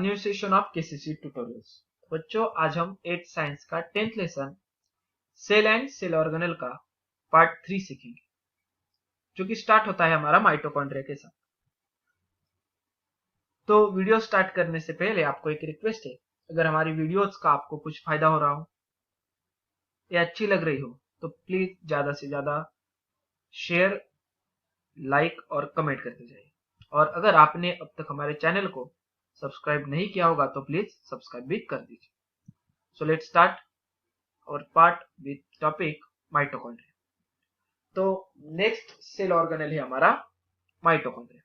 New session of KCC tutorials. बच्चों, आज हम 8th साइंस का 10th lesson cell and cell organelle का पार्ट 3 सीखेंगे, जो कि स्टार्ट होता है हमारा माइटोकॉन्ड्रिया के साथ। तो वीडियो स्टार्ट करने से पहले आपको एक रिक्वेस्ट है, अगर हमारी वीडियोस का आपको कुछ फायदा हो रहा हो या अच्छी लग रही हो तो प्लीज ज्यादा से ज्यादा शेयर, लाइक और कमेंट करते जाइए। और अगर आपने अब तक हमारे चैनल को सब्सक्राइब नहीं किया होगा तो प्लीज सब्सक्राइब भी कर दीजिए। So let's start our part with topic mitochondria. तो नेक्स्ट सेल ऑर्गेनेल है हमारा mitochondria.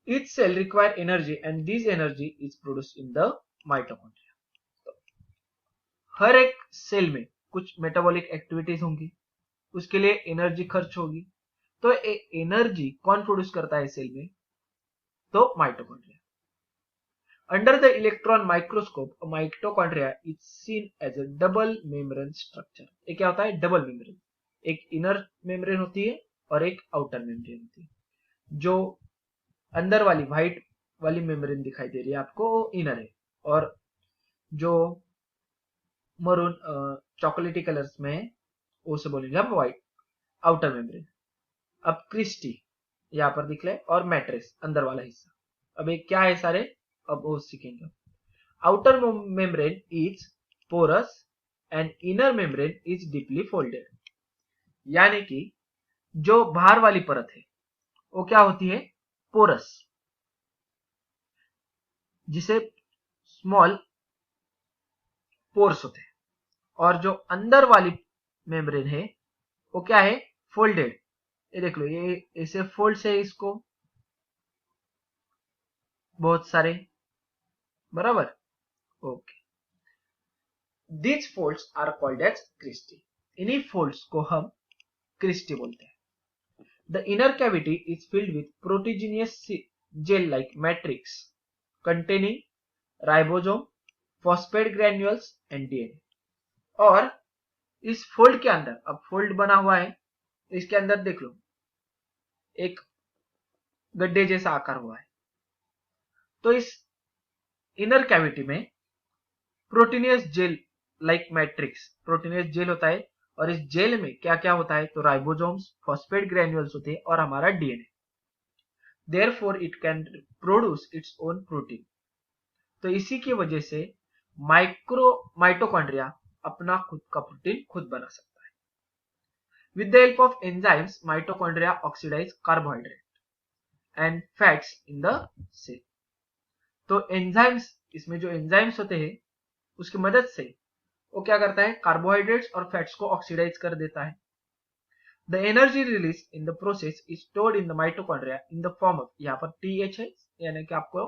Each cell require energy and this energy is produced in the mitochondria. तो हर एक सेल में कुछ मेटाबॉलिक एक्टिविटीज होंगी, उसके लिए एनर्जी खर्च होगी। तो एनर्जी कौन प्रोड्यूस करता है सेल में? तो mitochondria. Under the electron microscope, a mitochondria is seen as a double membrane structure. ये क्या होता है? Double membrane. एक इनर मेम्ब्रेन होती है और एक आउटर मेम्ब्रेन होती है। जो अंदर वाली व्हाइट वाली मेम्ब्रेन दिखाई दे रही है आपको, वो इनर है, और जो मरून चॉकलेटी कलर्स में है उसे बोलेंगे हम व्हाइट, आउटर मेम्ब्रेन। अब क्रिस्टी यहाँ पर दिख रहा है, और मैट्रिक्स अंदर वाला हिस्सा। अब ये क्या है सारे, अब वो सीखेंगे। Outer membrane is porous and inner membrane is deeply folded. यानी कि जो बाहर वाली परत है वो क्या होती है? पोरस, जिसे स्मॉल पोर्स होते हैं। और जो अंदर वाली मेम्ब्रेन है वो क्या है? फोल्डेड। ये देख लो, ये ऐसे फोल्ड है इसको बहुत सारे, बराबर। Okay, These folds are called as cristae. इन्हीं folds को हम क्रिस्टी बोलते हैं। The inner cavity is filled with proteigenous gel-like matrix containing ribosome, phosphate granules and DNA. और इस फोल्ड के अंदर, अब फोल्ड बना हुआ है, इसके अंदर देख लो एक गड्ढे जैसा आकार हुआ है। तो इस इनर कैविटी में proteinaceous gel like matrix, proteinaceous gel होता है, और इस जेल में क्या क्या होता है? तो राइबोसोम्स, फॉस्फेट ग्रैन्यूल्स होते हैं और हमारा DNA. Therefore it can produce its own protein. तो इसी की वजह से माइटोकॉन्ड्रिया अपना खुद का प्रोटीन खुद बना सकता है। With the help of enzymes, mitochondria oxidise carbohydrate and fats in the cell. तो एंजाइम्स, इसमें जो एंजाइम्स होते हैं उसकी मदद से वो क्या करता है? कार्बोहाइड्रेट्स और फैट्स को ऑक्सीडाइज कर देता है। The energy release in the process is stored in the mitochondria in the form of, यहाँ पर TH है, यानी कि आपको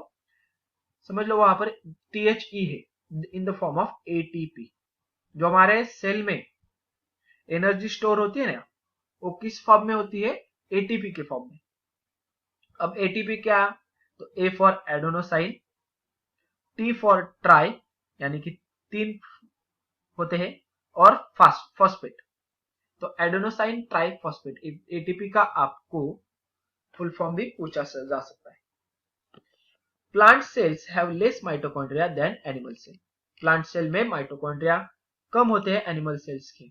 समझ लो वहां पर THE है, in the form of ATP। जो हमारे सेल में एनर्जी स्टोर होती है ना, वो किस फॉर्म में होती है? ATP के फॉर्म में। अब ATP क्या? तो A for adenosine, T for try, यानी कि 3 होते हैं, और फॉस्फेट। तो एडेनोसाइन ट्राइफॉस्फेट, ATP का आपको फुल फॉर्म भी पूछा जा सकता है। Plant cells have less mitochondria then animal cell. Plant cell में माइटोकॉन्ड्रिया कम होते हैं एनिमल सेल्स के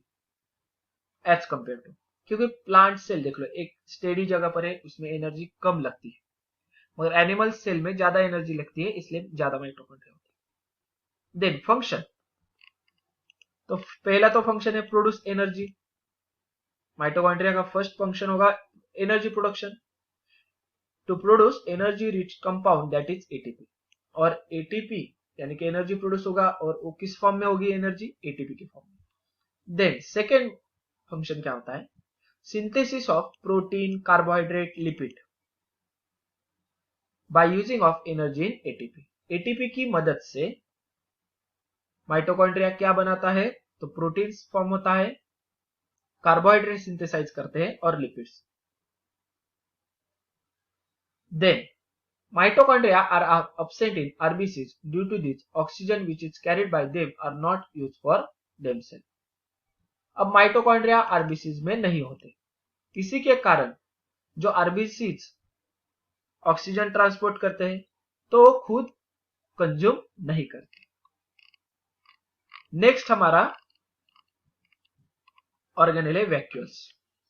एज कंपेयर टू, क्योंकि प्लांट सेल देख लो एक स्टेडी जगह पर है, उसमें एनर्जी कम लगती है, मगर एनिमल सेल में ज्यादा एनर्जी लगती है, इसलिए ज्यादा माइटोकॉन्ड्रिया होती है। देन फंक्शन, तो पहला तो फंक्शन है प्रोड्यूस एनर्जी। माइटोकॉन्ड्रिया का फर्स्ट फंक्शन होगा energy production, to produce energy rich compound that is ATP। और ATP यानी कि एनर्जी प्रोड्यूस होगा, और वो किस फॉर्म में होगी? एनर्जी ATP के फॉर्म में। देन सेकेंड फंक्शन क्या होता है? Synthesis of protein, carbohydrate, lipid by using of energy in ATP। ATP की मदद से माइटोकॉन्ड्रिया क्या बनाता है? तो प्रोटीन्स फॉर्म होता है, कार्बोहाइड्रेट सिंथेसाइज करते हैं, और lipids. Then mitochondria are absent in RBCs. Due to this, oxygen which is carried by them are not used for themselves. अब माइटोकॉन्ड्रिया RBCs में नहीं होते, इसी के कारण जो RBCs ऑक्सीजन ट्रांसपोर्ट करते हैं तो खुद कंज्यूम नहीं करती। नेक्स्ट हमारा ऑर्गेनेल है वैक्यूल्स।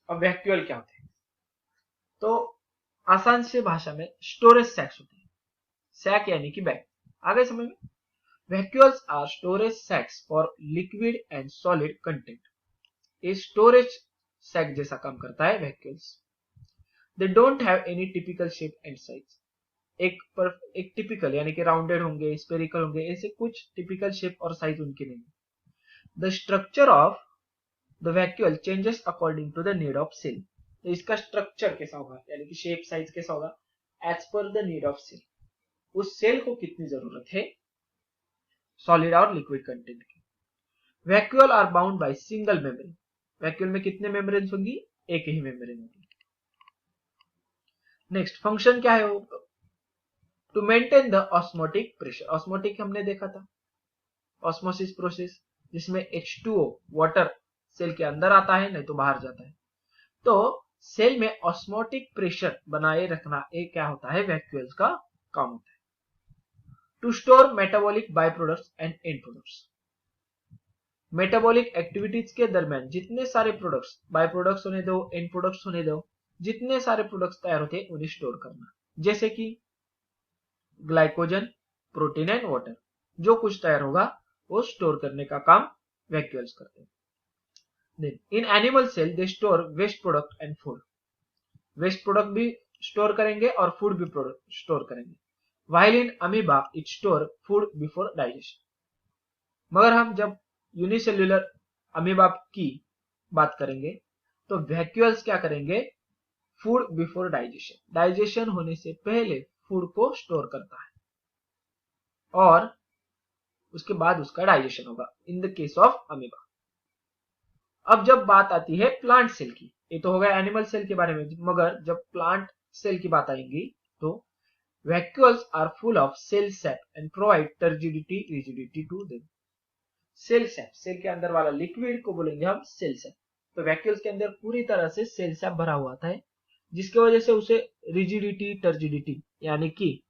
अब वैक्यूल क्या होते हैं? तो आसान से भाषा में स्टोरेज सैक्स होते हैं। सैक यानी कि बैग। आगे समझ में? Vacuoles are storage sacs for liquid and solid content. ये स्टोरेज सैक जैसा काम करता है vacuoles. They don't have any typical shape and size. एक टिपिकल यानी कि राउंडेड होंगे, स्पेरिकल होंगे, ऐसे कुछ टिपिकल शेप और साइज उनके नहीं। The structure of the vacuole changes according to the need of cell. तो इसका स्ट्रक्चर कैसा होगा यानी कि शेप साइज कैसा होगा? As per the need of cell. उस सेल को कितनी जरूरत है सॉलिड और लिक्विड कंटेंट की। Vacuole are bound by single membrane. Vacuole में कितने मेम्ब्रेन होंगी? एक ही मेम्ब्रेन होगी। नेक्स्ट फंक्शन क्या है? To maintain the osmotic pressure. Osmotic हमने देखा था, ऑस्मोसिस प्रोसेस, जिसमें H2O वाटर सेल के अंदर आता है, नहीं तो बाहर जाता है। तो सेल में ऑस्मोटिक प्रेशर बनाए रखना एक क्या होता है? वैक्यूल्स का काम होता है। To store metabolic by products and end products. Metabolic activities के दरमियान जितने सारे प्रोडक्ट्स, बाय प्रोडक्ट्स होने दो, एंड प्रोडक्ट्स होने दो, जितने सारे प्रोडक्ट्स तैयार होते हैं उन्हें स्टोर करना। जैसे कि ग्लाइकोजन, प्रोटीन एंड वाटर, जो कुछ तैयार होगा वो स्टोर करने का काम वैक्यूल्स करते हैं। In animal cell they store waste product and food. Waste product भी स्टोर करेंगे और फूड भी स्टोर करेंगे। While in amoeba it store food before digestion. मगर हम जब यूनिसेल्युलर अमीबा की बात करेंगे तो वैक्यूल्स क्या करेंगे? फूड बिफोर डाइजेशन, डाइजेशन होने से पहले फूड को स्टोर करता है और उसके बाद उसका डाइजेशन होगा in the case of amoeba. अब जब बात आती है प्लांट सेल की, ये तो हो गया एनिमल सेल के बारे में, मगर जब प्लांट सेल की बात आएगी तो vacuoles are full of cell sap and provide turgidity rigidity to them. Cell sap, cell के अंदर वाला लिक्विड को बोलेंगे हम सेल सैप। तो वैक्यूल्स के अंदर पूरी तरह से सेल सैप भरा हुआ था, जिसकी वजह से उसे रिजिडिटी, टर्जिडिटी यानी कि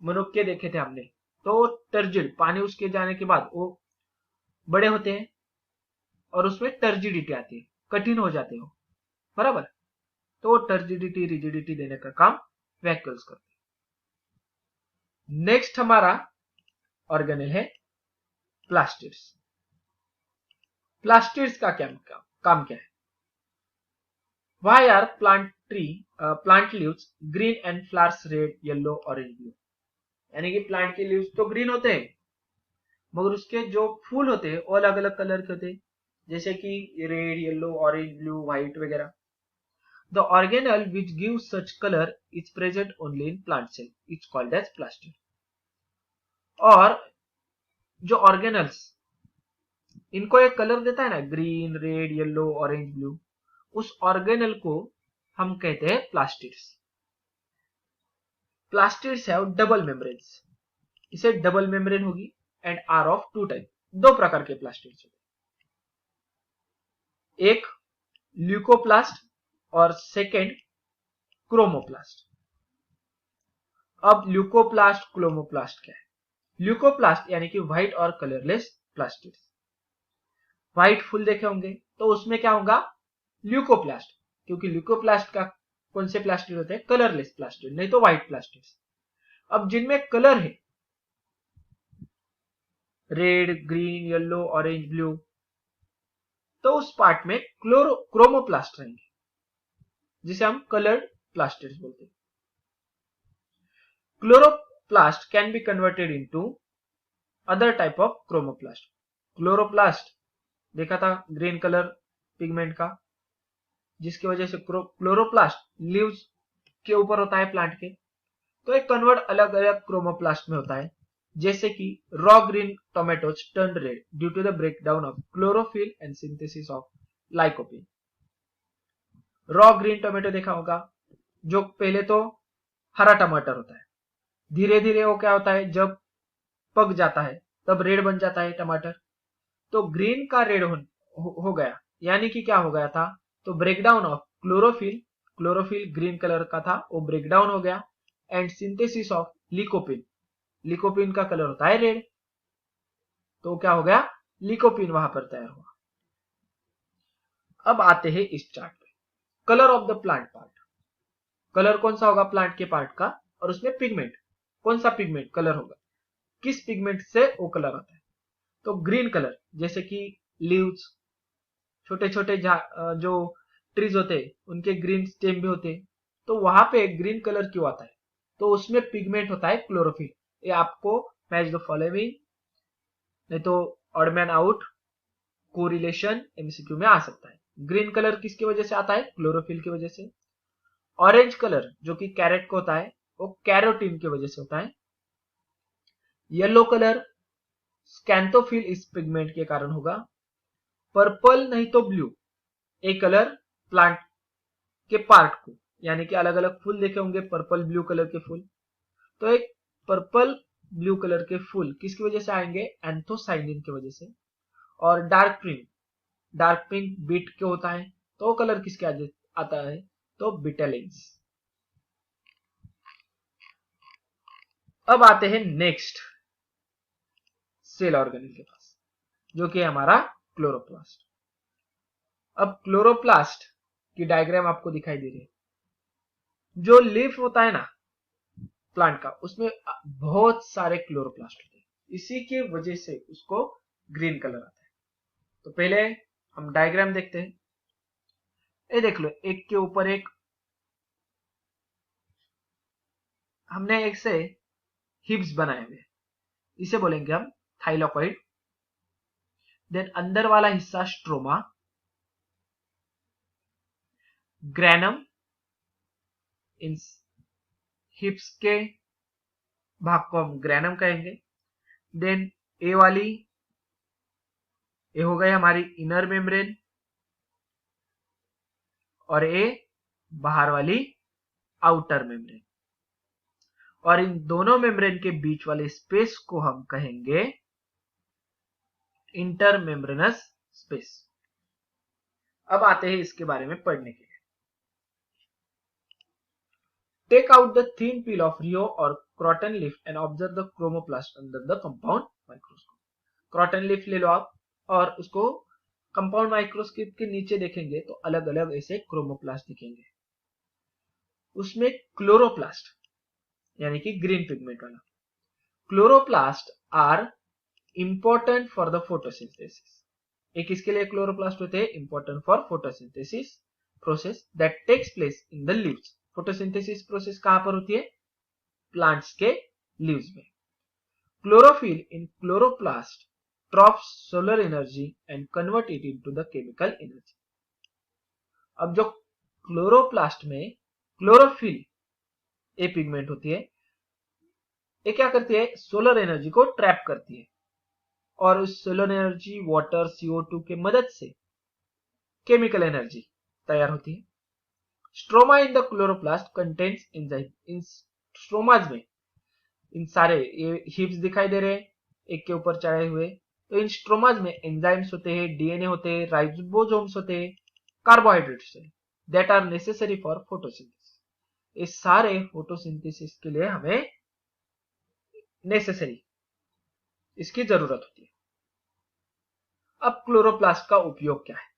मनुक्के देखे थे हमने, तो टर्जिड पानी उसके जाने के बाद वो बड़े होते हैं और उसमें टर्जिडिटी आती है, कठिन हो जाते हो, बराबर। तो टर्जिडिटी रिजिडिटी देने का काम वैक्यूल्स करते हैं। नेक्स्ट हमारा ऑर्गेनेल है प्लास्टिड्स। प्लास्टिड्स का काम क्या है? Why are plant leaves green and flowers red, yellow, orange, blue? यानी कि प्लांट के लीव्स तो ग्रीन होते हैं मगर उसके जो फूल होते हैं वो अलग अलग कलर के होते हैं, जैसे कि red, yellow, orange, blue, white वगैरह। The organelle which gives such colour is present only in plant cell, it's called as plastid. और जो ऑर्गेनल्स इनको एक कलर देता है ना, green, red, yellow, orange, blue, उस ऑर्गेनल को हम कहते हैं plastids. Plastids have double membranes. इसे डबल मेम्ब्रेन होगी and are of two type. दो प्रकार के प्लास्टिड्स होते हैं, एक ल्यूकोप्लास्ट और सेकेंड क्रोमोप्लास्ट। अब ल्यूकोप्लास्ट, क्रोमोप्लास्ट क्या है? ल्यूकोप्लास्ट यानी कि व्हाइट और कलरलेस प्लास्टिड्स। व्हाइट फूल देखे होंगे तो उसमें क्या होगा? ल्यूकोप्लास्ट, क्योंकि ल्यूकोप्लास्ट का कौन से प्लास्टिड होते हैं? कलरलेस प्लास्टिड, नहीं तो व्हाइट प्लास्टिड्स। अब जिनमें कलर है, red, green, yellow, orange, blue, तो उस पार्ट में क्रोमोप्लास्ट रहेंगे, जिसे हम कलर्ड प्लास्टिड्स बोलते हैं। Chloroplast can be converted into other type of chromoplast. Chloroplast देखा था ग्रीन कलर पिगमेंट का, जिसकी वजह से क्लोरोप्लास्ट लीव्स के ऊपर होता है प्लांट के, तो एक कन्वर्ट अलग अलग क्रोमोप्लास्ट में होता है, जैसे कि raw green tomatoes turn red due to the breakdown of chlorophyll and synthesis of lycopene. Raw green tomato देखा होगा, जो पहले तो हरा टमाटर होता है, धीरे धीरे वो क्या होता है, जब पक जाता है तब रेड बन जाता है टमाटर। तो ग्रीन का रेड हो गया, यानी कि क्या हो गया था? तो breakdown of chlorophyll green colour का था, वो ब्रेकडाउन हो गया एंड सिंथेसिस ऑफ लिकोपिन, लिकोपिन का कलर होता है रेड, तो क्या हो गया, लिकोपिन वहां पर तैयार हुआ। अब आते हैं इस चार्ट पे, colour of the plant part, colour कौन सा होगा प्लांट के पार्ट का, और उसमें पिगमेंट, कौन सा पिगमेंट कलर होगा, किस पिगमेंट से वो कलर आता है, तो ग्रीन कलर, जैसे कि लीव्स, छोटे छोटे जो ट्रीज होते हैं उनके ग्रीन स्टेम भी होते हैं, तो वहां पे ग्रीन कलर क्यों आता है, तो उसमें पिगमेंट होता है क्लोरोफिल। ये आपको मैच द फॉलोइंग नहीं तो odd man out, correlation MCQ में आ सकता है। ग्रीन कलर किसकी वजह से आता है, क्लोरोफिल की वजह से। ऑरेंज कलर जो कि कैरेट को होता है वो कैरोटीन की वजह से होता है। येलो कलर स्कैंथोफिल इस पिगमेंट के कारण होगा। पर्पल नहीं तो ब्लू, एक कलर प्लांट के पार्ट को, यानी कि अलग अलग फूल देखे होंगे पर्पल ब्लू कलर के फूल, तो एक पर्पल ब्लू कलर के फूल किसकी वजह से आएंगे, एंथोसाइनिन की वजह से। और डार्क पिंक बीट क्यों होता है, तो वो कलर किसके आता है, तो बिटेलिन्स। अब आते हैं नेक्स्ट सेल ऑर्गेनेल के पास, जो कि हमारा क्लोरोप्लास्ट। अब क्लोरोप्लास्ट की डायग्राम आपको दिखाई दे रही है, जो लीफ होता है ना प्लांट का, उसमें बहुत सारे क्लोरोप्लास्ट होते हैं, इसी की वजह से उसको ग्रीन कलर आता है। तो पहले हम डायग्राम देखते हैं, ये देख लो, एक के ऊपर एक हमने एक से हिप्स बनाए हुए, इसे बोलेंगे हम थाइलोकॉइड। देन अंदर वाला हिस्सा स्ट्रोमा, ग्रैनम, इन हिप्स के भाग को हम ग्रैनम कहेंगे। देन ए वाली, ये हो गई हमारी इनर मेम्ब्रेन, और ए बाहर वाली आउटर मेम्ब्रेन, और इन दोनों मेम्ब्रेन के बीच वाले स्पेस को हम कहेंगे इंटरमेम्ब्रेनस स्पेस। अब आते हैं इसके बारे में पढ़ने के लिए। Take out the thin peel of rhoeo और croton leaf and observe the chromoplast under the compound microscope. Croton leaf ले लो आप, और उसको कंपाउंड माइक्रोस्कोप के नीचे देखेंगे तो अलग अलग ऐसे क्रोमोप्लास्ट दिखेंगे। उसमें क्लोरोप्लास्ट यानी कि ग्रीन पिगमेंट वाला, chloroplast are important for the photosynthesis. ये किसके लिए क्लोरोप्लास्ट होते हैं, important for photosynthesis process that takes place in the leaves. Photosynthesis process कहां पर होती है, प्लांट्स के लीव्स में। Chlorophyll in chloroplast traps solar energy and convert it into the chemical energy. अब जो क्लोरोप्लास्ट में क्लोरोफिल ए पिगमेंट होती है, ये क्या करती है, सोलर एनर्जी को ट्रैप करती है, और उस सोलर एनर्जी वाटर CO2 के मदद से केमिकल एनर्जी तैयार होती है। Stroma in the chloroplast contains enzyme. इन स्ट्रोमाज में इन सारे ये हिप्स दिखाई दे रहे हैं एक के ऊपर चढ़े हुए, तो इन स्ट्रोमाज में एंजाइम्स होते हैं, डीएनए होते हैं, राइबोसोम्स होते हैं, carbohydrates that are necessary for photosynthesis. ये सारे फोटोसिंथेसिस के लिए हमें नेसेसरी, इसकी जरूरत होती है। अब क्लोरोप्लास्ट का उपयोग क्या है,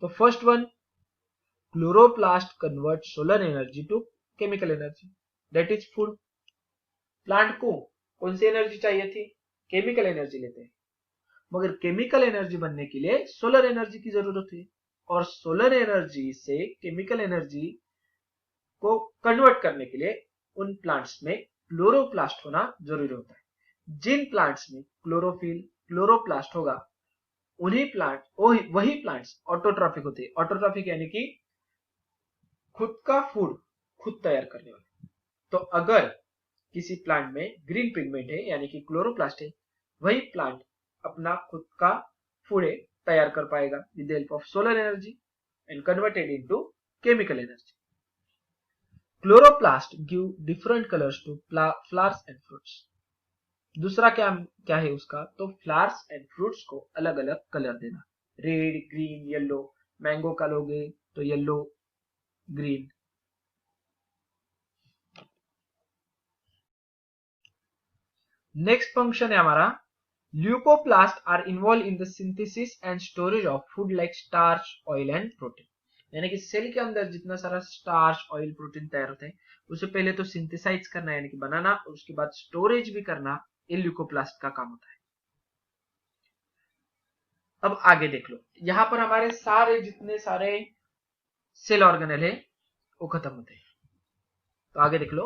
तो first one, chloroplast convert solar energy to chemical energy, that is food. Plant को कौन सी एनर्जी चाहिए थी, केमिकल एनर्जी लेते हैं, मगर केमिकल एनर्जी बनने के लिए सोलर एनर्जी की जरूरत है, और सोलर एनर्जी से केमिकल एनर्जी को कन्वर्ट करने के लिए उन प्लांट्स में क्लोरोप्लास्ट होना जरूरी होता है। जिन प्लांट्स में क्लोरोफिल क्लोरोप्लास्ट होगा वही प्लांट्स ऑटोट्रॉफिक होते हैं। ऑटोट्रॉफिक यानी कि खुद का फूड खुद तैयार करने वाले। तो अगर किसी प्लांट में ग्रीन पिगमेंट है यानी कि क्लोरोप्लास्ट है, वही प्लांट अपना खुद का फूड तैयार कर पाएगा with the help of solar energy and converted into chemical energy. Chloroplast give different colours to flowers and fruits. दूसरा क्या क्या है उसका, तो फ्लावर्स एंड फ्रूट्स को अलग अलग कलर देना, रेड, ग्रीन, येलो। मैंगो का लोगे तो येलो, ग्रीन। नेक्स्ट फंक्शन है हमारा leucoplast are involve in the synthesis and storage of food like starch, oil and protein. यानी कि सेल के अंदर जितना सारा स्टार्च, ऑयल, प्रोटीन तैयार होते हैं उससे पहले तो सिंथेसाइज करना यानी कि बनाना और उसके बाद स्टोरेज भी करना ये ल्यूकोप्लास्ट का काम होता है। अब आगे देख लो, यहां पर हमारे सारे जितने सारे सेल ऑर्गेनेल है वो खत्म होते हैं। तो आगे देख लो,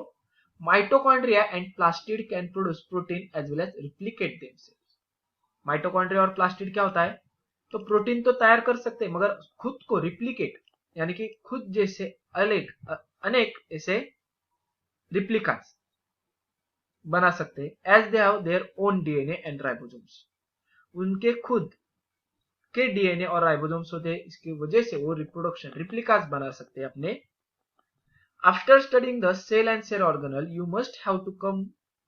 mitochondria and plastid can produce protein as well as replicate themselves. Mitochondria और प्लास्टिड क्या होता है, तो प्रोटीन तो तैयार कर सकते हैं मगर खुद को रिप्लिकेट यानी कि खुद जैसे अनेक ऐसे रिप्लिकास बना सकते हैं as they have their own DNA and ribosomes. उनके खुद के डीएनए और राइबोसोम्स होते हैं, इसकी वजह से वो रिप्रोडक्शन रिप्लिकास बना सकते हैं अपने। After studying the cell and cell organelle you must have to come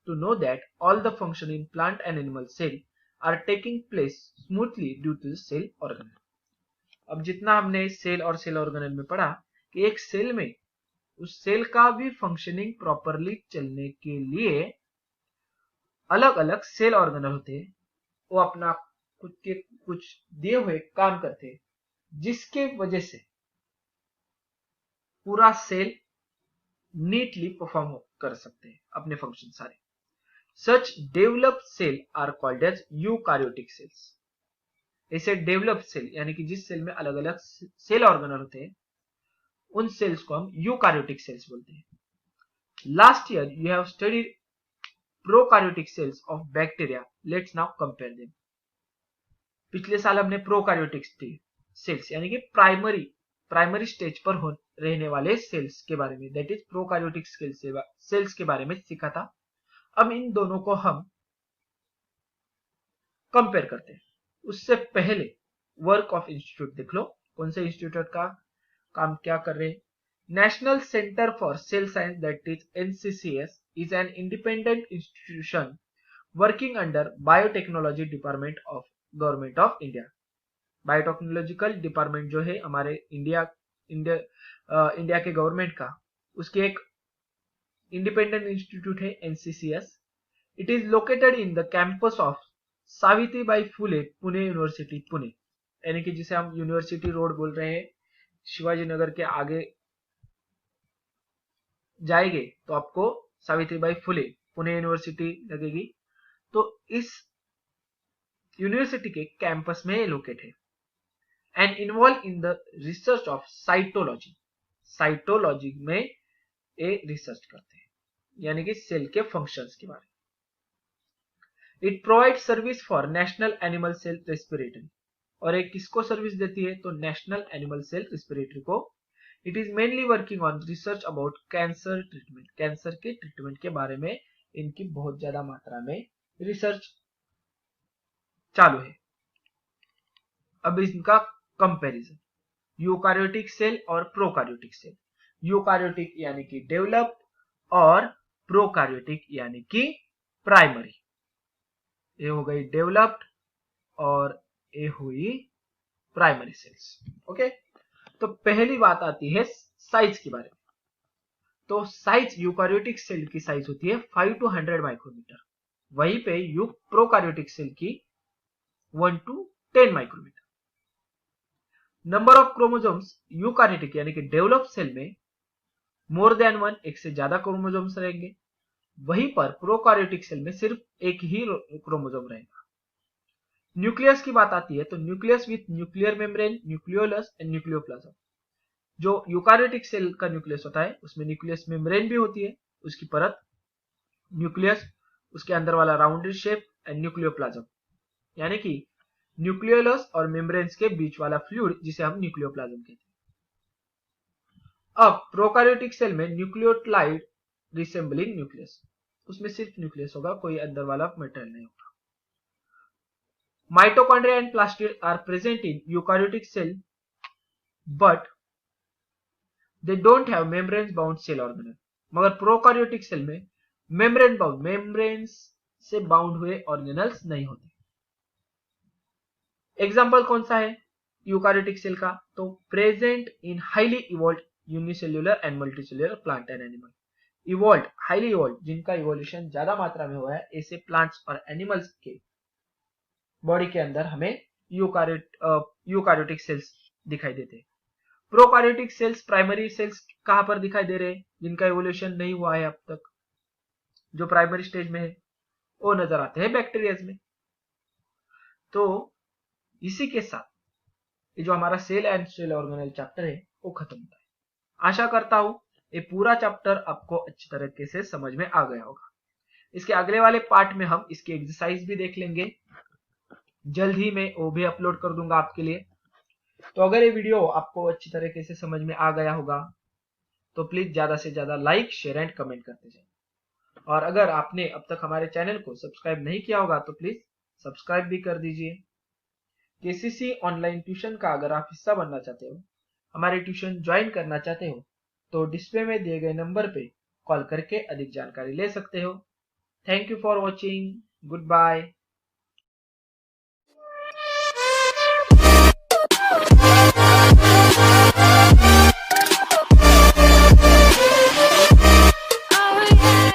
to know that all the function in plant and animal cell are taking place smoothly due to the cell organelle. अब जितना हमने cell और cell organelle में पढ़ा कि एक cell में उस सेल का भी फंक्शनिंग प्रॉपरली चलने के लिए अलग अलग सेल ऑर्गेनल होते हैं, वो अपना खुद के कुछ दिए हुए काम करते हैं जिसके वजह से पूरा सेल नीटली परफॉर्म कर सकते हैं अपने फंक्शन सारे। Such developed cell are called as eukaryotic cells. ऐसे डेवलप्ड सेल यानी कि जिस सेल में अलग अलग सेल ऑर्गेनल होते हैं उन सेल्स को हम यूकार्योटिक सेल्स बोलते हैं। Last year you have studied prokaryotic cells of bacteria, let's now compare them. पिछले साल हमने प्रोकार्योटिक सेल्स यानी कि प्राइमरी स्टेज पर रहने वाले सेल्स के बारे में, दैट इज प्रोकार्योटिक सेल्स के बारे में सीखा था। अब इन दोनों को हम कंपेयर करते हैं। उससे पहले वर्क ऑफ इंस्टीट्यूट देख लो, कौन से इंस्टीट्यूट का काम क्या कर रहे हैं। National centre for sale science that is NCCS is an independent institution working under biotechnology department of government of India. Biotechnological department जो है हमारे इंडिया के गवर्नमेंट का, उसकी एक इंडिपेंडेंट इंस्टीट्यूट है NCCS. It is located in the campus of Savitribai Phule Pune university Pune, यानी कि जिसे हम यूनिवर्सिटी रोड बोल रहे हैं। शिवाजी नगर के आगे जाएंगे तो आपको सावित्रीबाई फुले पुणे यूनिवर्सिटी लगेगी। तो इस यूनिवर्सिटी के कैंपस में लोकेट है and involve in the research of cytology. Cytology में ये रिसर्च करते हैं यानी कि सेल के फंक्शंस के बारे में। It provide service for national animal cell respiratory, और एक किसको सर्विस देती है, तो नेशनल एनिमल सेल रेस्पिरेटरी को। It is mainly working on research about cancer treatment. Cancer के ट्रीटमेंट के बारे में इनकी बहुत ज्यादा मात्रा में रिसर्च चालू है। अब इनका कंपैरिजन, यूकार्योटिक सेल और प्रोकार्योटिक सेल। यूकार्योटिक यानी कि डेवलप्ड और प्रोकार्योटिक यानी कि प्राइमरी। ये हो गई डेवलप्ड और ये हुई प्राइमरी सेल्स। ओके, तो पहली बात आती है साइज के बारे में। तो साइज यूकार्योटिक सेल की साइज होती है 5 to 100 माइक्रोमीटर, वहीं पे प्रोकार्योटिक सेल की 1 to 10 micrometre. Number of chromosomes eukaryotic यानी कि डेवलप्ड सेल में मोर देन 1, एक से ज्यादा क्रोमोसोम्स रहेंगे, वहीं पर प्रोकार्योटिक सेल में सिर्फ एक ही क्रोमोसोम रहेगा। न्यूक्लियस की बात आती है तो nucleus with nuclear membrane, nucleolus and nucleoplasm. जो यूकार्योटिक सेल का न्यूक्लियस होता है उसमें न्यूक्लियस मेम्ब्रेन भी होती है, उसकी परत न्यूक्लियस, उसके अंदर वाला राउंडेड शेप एंड न्यूक्लियोप्लाज्म, यानी कि न्यूक्लियोलस और मेम्ब्रेन्स के बीच वाला फ्लूइड जिसे हम न्यूक्लियोप्लाज्म कहते हैं। अब प्रोकार्योटिक सेल में न्यूक्लियोटाइड रिसेंबलिंग न्यूक्लियस, उसमें सिर्फ न्यूक्लियस होगा, कोई अंदर वाला मेटेरियल नहीं होगा। Mitochondria and plastid are present in eukaryotic cell but they don't have membrane bound cell organelle. मगर प्रोकार्योटिक सेल में मेम्ब्रेन से बाउंड हुए ऑर्गेनल्स नहीं होते। एग्जाम्पल कौन सा है यूकार्योटिक सेल का, तो present in highly evolved unicellular and multicellular plant and animal. Evolve, highly evolve, जिनका इवोल्यूशन ज्यादा मात्रा में हुआ है, ऐसे प्लांट्स और एनिमल्स के बॉडी के अंदर हमें यूकारियोटिक सेल्स दिखाई देते हैं। प्रोकारियोटिक सेल्स, प्राइमरी सेल्स कहां पर दिखाई दे रहे हैं, जिनका इवोल्यूशन नहीं हुआ है अब तक, जो प्राइमरी स्टेज में है, वो नजर आते हैं बैक्टीरियाज में। तो इसी के साथ ये जो हमारा cell and cell organelle chapter है वो खत्म होता है। आशा करता हूं ये पूरा चैप्टर आपको अच्छी तरीके से समझ में आ गया होगा। इसके अगले वाले पार्ट में हम इसकी एक्सरसाइज भी देख लेंगे, जल्द ही मैं वो भी अपलोड कर दूंगा आपके लिए। तो अगर ये वीडियो आपको अच्छी तरीके से समझ में आ गया होगा तो प्लीज ज्यादा से ज्यादा लाइक, शेयर एंड कमेंट करते जाइए। और अगर आपने अब तक हमारे चैनल को सब्सक्राइब नहीं किया होगा तो प्लीज सब्सक्राइब भी कर दीजिए। केसीसी ऑनलाइन ट्यूशन का अगर आप हिस्सा बनना चाहते हो, हमारे ट्यूशन ज्वाइन करना चाहते हो, तो डिस्प्ले में दिए गए नंबर पे कॉल करके अधिक जानकारी ले सकते हो। Thank you for watching, good bye.